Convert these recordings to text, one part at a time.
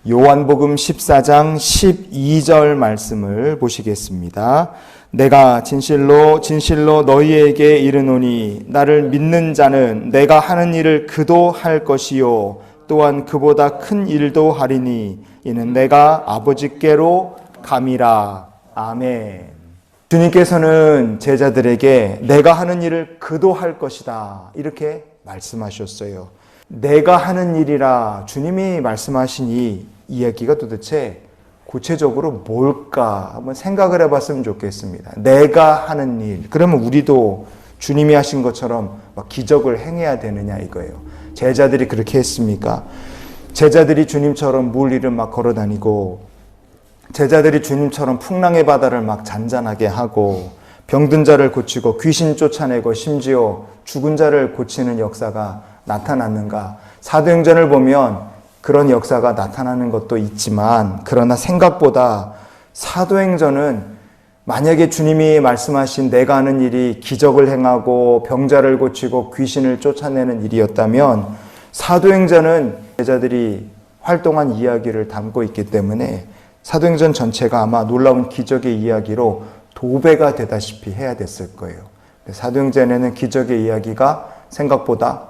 요한복음 14장 12절 말씀을 보시겠습니다. 내가 진실로 진실로 너희에게 이르노니 나를 믿는 자는 내가 하는 일을 그도 할 것이요 또한 그보다 큰 일도 하리니 이는 내가 아버지께로 감이라. 아멘. 주님께서는 제자들에게 내가 하는 일을 그도 할 것이다 이렇게 말씀하셨어요. 내가 하는 일이라 주님이 말씀하신 이 이야기가 도대체 구체적으로 뭘까 한번 생각을 해봤으면 좋겠습니다. 내가 하는 일, 그러면 우리도 주님이 하신 것처럼 막 기적을 행해야 되느냐 이거예요. 제자들이 그렇게 했습니까? 제자들이 주님처럼 물 위를 막 걸어다니고, 제자들이 주님처럼 풍랑의 바다를 막 잔잔하게 하고, 병든 자를 고치고 귀신 쫓아내고 심지어 죽은 자를 고치는 역사가 나타났는가? 사도행전을 보면 그런 역사가 나타나는 것도 있지만, 그러나 생각보다 사도행전은 만약에 주님이 말씀하신 내가 하는 일이 기적을 행하고 병자를 고치고 귀신을 쫓아내는 일이었다면, 사도행전은 제자들이 활동한 이야기를 담고 있기 때문에 사도행전 전체가 아마 놀라운 기적의 이야기로 도배가 되다시피 해야 됐을 거예요. 사도행전에는 기적의 이야기가 생각보다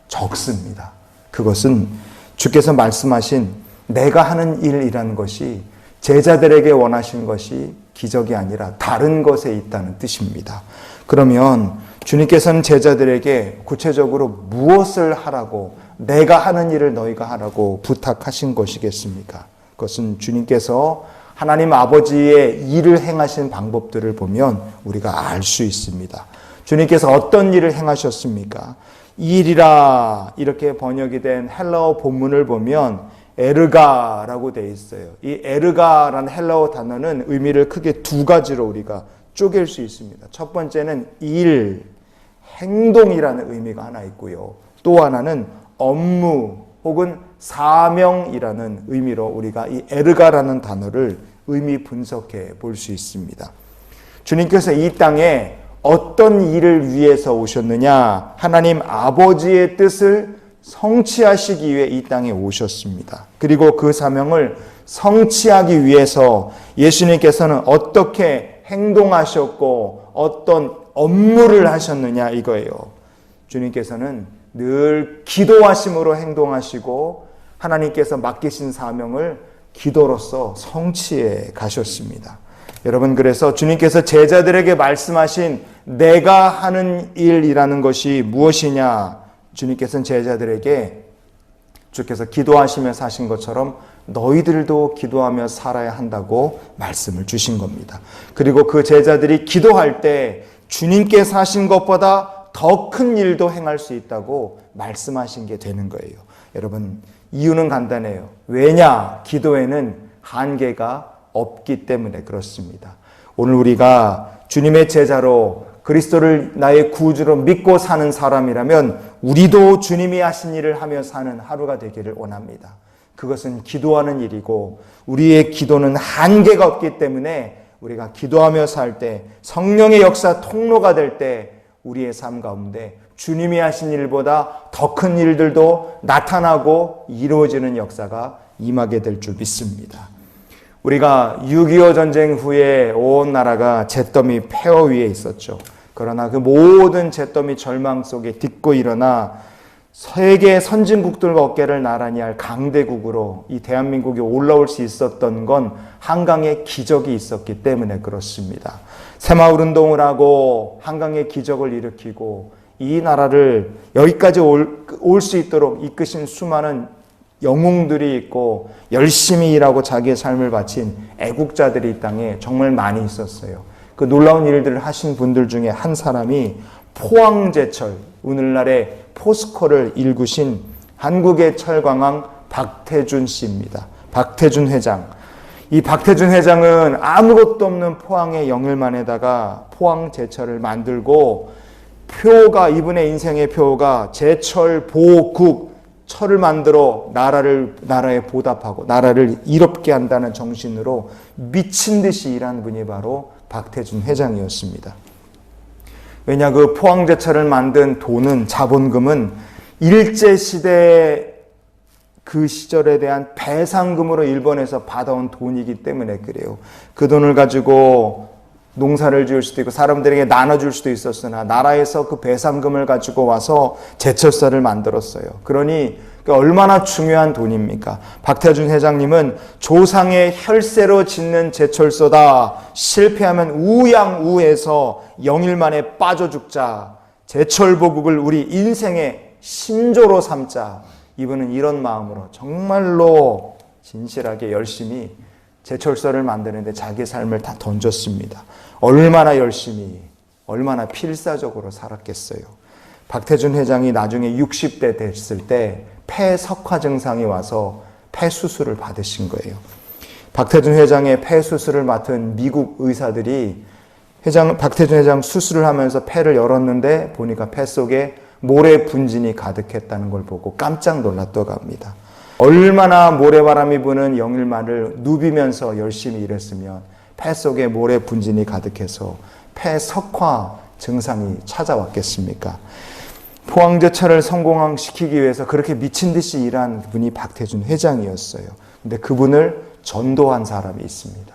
적습니다. 그것은 주께서 말씀하신 내가 하는 일이라는 것이 제자들에게 원하신 것이 기적이 아니라 다른 것에 있다는 뜻입니다. 그러면 주님께서는 제자들에게 구체적으로 무엇을 하라고, 내가 하는 일을 너희가 하라고 부탁하신 것이겠습니까? 그것은 주님께서 하나님 아버지의 일을 행하신 방법들을 보면 우리가 알 수 있습니다. 주님께서 어떤 일을 행하셨습니까? 일이라 이렇게 번역이 된 헬라어 본문을 보면 에르가라고 되어 있어요. 이 에르가라는 헬라어 단어는 의미를 크게 두 가지로 우리가 쪼갤 수 있습니다. 첫 번째는 일, 행동이라는 의미가 하나 있고요. 또 하나는 업무 혹은 사명이라는 의미로 우리가 이 에르가라는 단어를 의미 분석해 볼 수 있습니다. 주님께서 이 땅에 어떤 일을 위해서 오셨느냐? 하나님 아버지의 뜻을 성취하시기 위해 이 땅에 오셨습니다. 그리고 그 사명을 성취하기 위해서 예수님께서는 어떻게 행동하셨고 어떤 업무를 하셨느냐 이거예요. 주님께서는 늘 기도하심으로 행동하시고 하나님께서 맡기신 사명을 기도로서 성취해 가셨습니다. 여러분, 그래서 주님께서 제자들에게 말씀하신 내가 하는 일이라는 것이 무엇이냐? 주님께서는 제자들에게 주께서 기도하시면서 하신 것처럼 너희들도 기도하며 살아야 한다고 말씀을 주신 겁니다. 그리고 그 제자들이 기도할 때 주님께서 하신 것보다 더 큰 일도 행할 수 있다고 말씀하신 게 되는 거예요. 여러분, 이유는 간단해요. 왜냐? 기도에는 한계가 없기 때문에 그렇습니다. 오늘 우리가 주님의 제자로 그리스도를 나의 구주로 믿고 사는 사람이라면 우리도 주님이 하신 일을 하며 사는 하루가 되기를 원합니다. 그것은 기도하는 일이고 우리의 기도는 한계가 없기 때문에 우리가 기도하며 살 때, 성령의 역사 통로가 될 때 우리의 삶 가운데 주님이 하신 일보다 더 큰 일들도 나타나고 이루어지는 역사가 임하게 될 줄 믿습니다. 우리가 6.25 전쟁 후에 온 나라가 잿더미 폐허 위에 있었죠. 그러나 그 모든 잿더미 절망 속에 딛고 일어나 세계 선진국들과 어깨를 나란히 할 강대국으로 이 대한민국이 올라올 수 있었던 건 한강의 기적이 있었기 때문에 그렇습니다. 새마을운동을 하고 한강의 기적을 일으키고 이 나라를 여기까지 올 수 있도록 이끄신 수많은 영웅들이 있고 열심히 일하고 자기의 삶을 바친 애국자들이 이 땅에 정말 많이 있었어요. 그 놀라운 일들을 하신 분들 중에 한 사람이 포항제철, 오늘날의 포스코를 일구신 한국의 철광왕 박태준 씨입니다. 박태준 회장. 이 박태준 회장은 아무것도 없는 포항의 영일만에다가 포항제철을 만들고 표가, 이분의 인생의 표가 제철 보국, 철을 만들어 나라에 보답하고 나라를 이롭게 한다는 정신으로 미친 듯이 일한 분이 바로 박태준 회장이었습니다. 왜냐, 그 포항제철을 만든 돈은, 자본금은 일제시대 그 시절에 대한 배상금으로 일본에서 받아온 돈이기 때문에 그래요. 그 돈을 가지고 농사를 지을 수도 있고 사람들에게 나눠줄 수도 있었으나 나라에서 그 배상금을 가지고 와서 제철소를 만들었어요. 그러니 얼마나 중요한 돈입니까? 박태준 회장님은 조상의 혈세로 짓는 제철소다. 실패하면 우양우해서 영일 만에 빠져 죽자. 제철보국을 우리 인생의 신조로 삼자. 이분은 이런 마음으로 정말로 진실하게 열심히 제철소를 만드는데 자기 삶을 다 던졌습니다. 얼마나 열심히, 얼마나 필사적으로 살았겠어요. 박태준 회장이 나중에 60대 됐을 때 폐석화 증상이 와서 폐수술을 받으신 거예요. 박태준 회장의 폐수술을 맡은 미국 의사들이 박태준 회장 수술을 하면서 폐를 열었는데 보니까 폐 속에 모래 분진이 가득했다는 걸 보고 깜짝 놀랐다고 합니다. 얼마나 모래바람이 부는 영일만을 누비면서 열심히 일했으면 폐 속에 모래 분진이 가득해서 폐석화 증상이 찾아왔겠습니까? 포항제철을 성공시키기 위해서 그렇게 미친 듯이 일한 분이 박태준 회장이었어요. 근데 그분을 전도한 사람이 있습니다.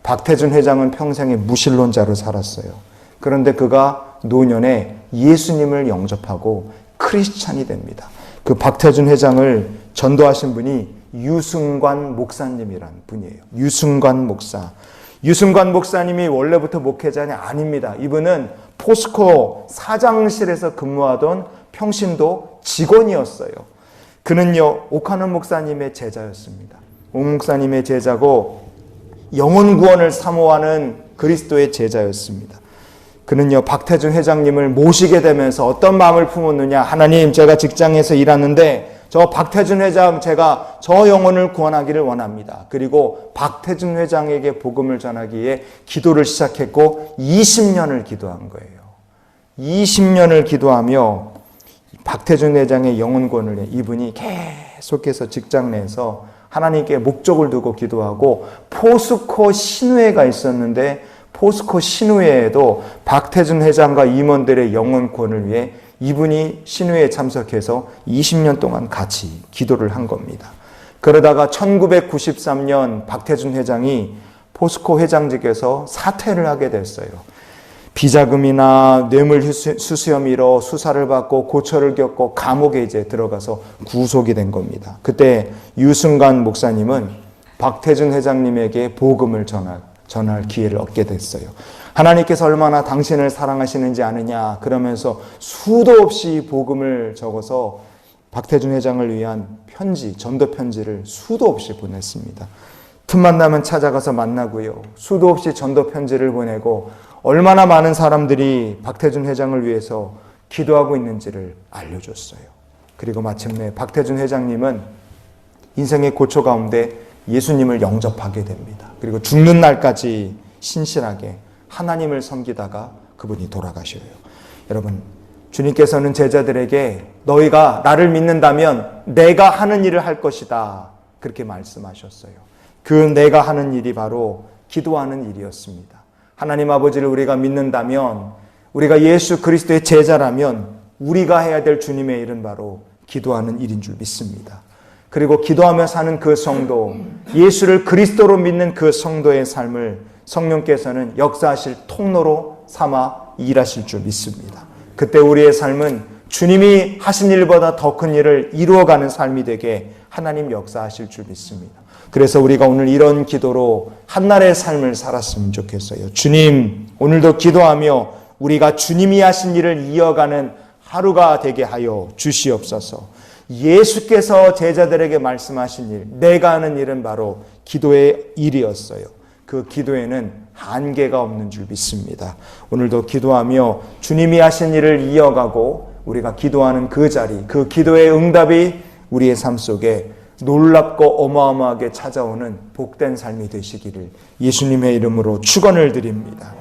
박태준 회장은 평생에 무신론자로 살았어요. 그런데 그가 노년에 예수님을 영접하고 크리스찬이 됩니다. 그 박태준 회장을 전도하신 분이 유승관 목사님이란 분이에요. 유승관 목사. 유승관 목사님이 원래부터 목회자는 아닙니다. 이분은 포스코 사장실에서 근무하던 평신도 직원이었어요. 그는요, 오카노 목사님의 제자였습니다. 오 목사님의 제자고 영혼 구원을 사모하는 그리스도의 제자였습니다. 그는요, 박태준 회장님을 모시게 되면서 어떤 마음을 품었느냐. 하나님, 제가 직장에서 일하는데 저 박태준 회장, 제가 저 영혼을 구원하기를 원합니다. 그리고 박태준 회장에게 복음을 전하기 위해 기도를 시작했고 20년을 기도한 거예요. 20년을 기도하며 박태준 회장의 영혼 구원을 위해 이분이 계속해서 직장 내에서 하나님께 목적을 두고 기도하고 포스코 신우회가 있었는데 포스코 신우회에도 박태준 회장과 임원들의 영혼 구원을 위해 이분이 신우회에 참석해서 20년 동안 같이 기도를 한 겁니다. 그러다가 1993년 박태준 회장이 포스코 회장직에서 사퇴를 하게 됐어요. 비자금이나 뇌물 수수 혐의로 수사를 받고 고초를 겪고 감옥에 이제 들어가서 구속이 된 겁니다. 그때 유승관 목사님은 박태준 회장님에게 복음을 전할 기회를 얻게 됐어요. 하나님께서 얼마나 당신을 사랑하시는지 아느냐 그러면서 수도 없이 복음을 적어서 박태준 회장을 위한 편지, 전도 편지를 수도 없이 보냈습니다. 틈만 나면 찾아가서 만나고요. 수도 없이 전도 편지를 보내고 얼마나 많은 사람들이 박태준 회장을 위해서 기도하고 있는지를 알려줬어요. 그리고 마침내 박태준 회장님은 인생의 고초 가운데 예수님을 영접하게 됩니다. 그리고 죽는 날까지 신실하게 하나님을 섬기다가 그분이 돌아가셔요. 여러분, 주님께서는 제자들에게 너희가 나를 믿는다면 내가 하는 일을 할 것이다. 그렇게 말씀하셨어요. 그 내가 하는 일이 바로 기도하는 일이었습니다. 하나님 아버지를 우리가 믿는다면, 우리가 예수 그리스도의 제자라면 우리가 해야 될 주님의 일은 바로 기도하는 일인 줄 믿습니다. 그리고 기도하며 사는 그 성도, 예수를 그리스도로 믿는 그 성도의 삶을 성령께서는 역사하실 통로로 삼아 일하실 줄 믿습니다. 그때 우리의 삶은 주님이 하신 일보다 더 큰 일을 이루어가는 삶이 되게 하나님 역사하실 줄 믿습니다. 그래서 우리가 오늘 이런 기도로 한날의 삶을 살았으면 좋겠어요. 주님, 오늘도 기도하며 우리가 주님이 하신 일을 이어가는 하루가 되게 하여 주시옵소서. 예수께서 제자들에게 말씀하신 일, 내가 하는 일은 바로 기도의 일이었어요. 그 기도에는 한계가 없는 줄 믿습니다. 오늘도 기도하며 주님이 하신 일을 이어가고 우리가 기도하는 그 자리, 그 기도의 응답이 우리의 삶 속에 놀랍고 어마어마하게 찾아오는 복된 삶이 되시기를 예수님의 이름으로 축원을 드립니다.